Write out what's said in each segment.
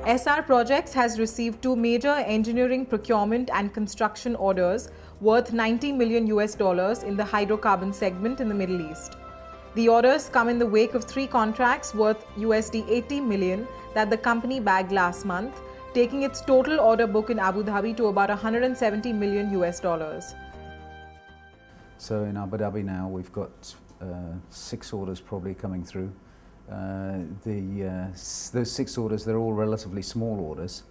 Essar Projects has received two major engineering, procurement and construction orders worth $90 million in the hydrocarbon segment in the Middle East. The orders come in the wake of three contracts worth $80 million that the company bagged last month, taking its total order book in Abu Dhabi to about $170 million. So in Abu Dhabi now we've got 6 orders probably coming through. Those 6 orders, they're all relatively small orders,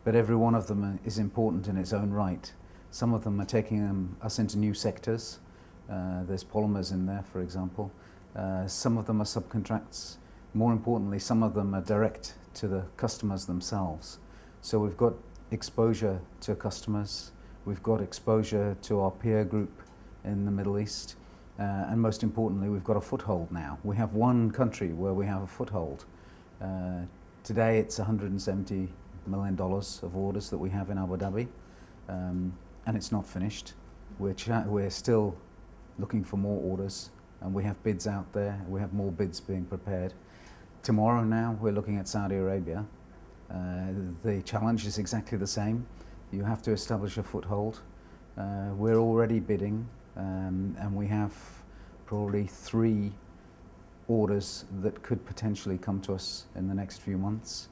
but every one of them is important in its own right. Some of them are taking us into new sectors. There's polymers in there, for example. Some of them are subcontracts. More importantly, some of them are direct to the customers themselves. So we've got exposure to customers, we've got exposure to our peer group in the Middle East. And most importantly, we've got a foothold now. We have one country where we have a foothold. Today it's $170 million of orders that we have in Abu Dhabi, and it's not finished. We're still looking for more orders, and we have bids out there. We have more bids being prepared. Tomorrow now we're looking at Saudi Arabia. The challenge is exactly the same. You have to establish a foothold. We're already bidding. And we have probably 3 orders that could potentially come to us in the next few months.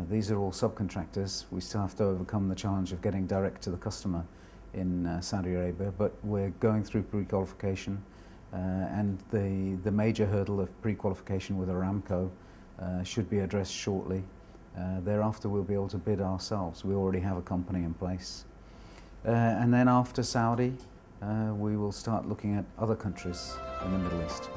These are all subcontractors. We still have to overcome the challenge of getting direct to the customer in Saudi Arabia, but we're going through pre-qualification, and the major hurdle of pre-qualification with Aramco should be addressed shortly. Thereafter we'll be able to bid ourselves. We already have a company in place. And then after Saudi, we will start looking at other countries in the Middle East.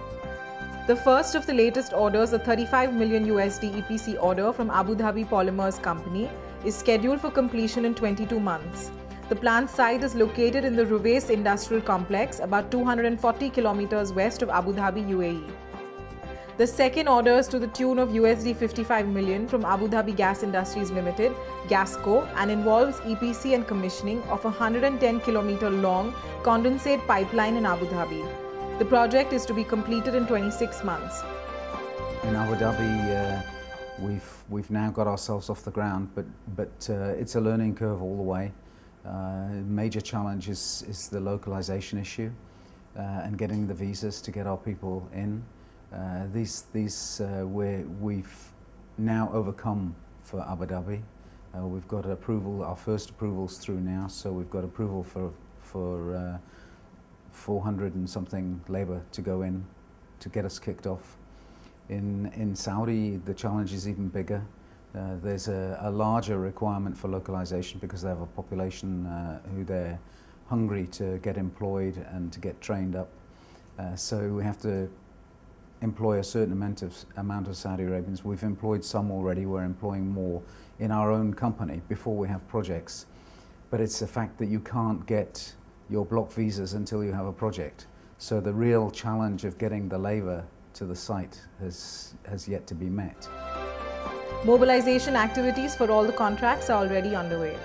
The first of the latest orders, a $35 million EPC order from Abu Dhabi Polymers Company, is scheduled for completion in 22 months. The plant site is located in the Ruwais Industrial Complex, about 240 kilometers west of Abu Dhabi, UAE. The second order is to the tune of $55 million from Abu Dhabi Gas Industries Limited, Gasco, and involves EPC and commissioning of a 110-kilometer long condensate pipeline in Abu Dhabi. The project is to be completed in 26 months. In Abu Dhabi, we've now got ourselves off the ground, but it's a learning curve all the way. Major challenge is the localization issue and getting the visas to get our people in. We've now overcome for Abu Dhabi. We've got approval, our first approval's through now, so we've got approval for 400 and something labour to go in to get us kicked off. In Saudi, the challenge is even bigger. There's a larger requirement for localization because they have a population who they're hungry to get employed and to get trained up. So we have to employ a certain amount of Saudi Arabians. We've employed some already. We're employing more in our own company before we have projects. But it's the fact that you can't get your block visas until you have a project. So the real challenge of getting the labour to the site has yet to be met. Mobilization activities for all the contracts are already underway.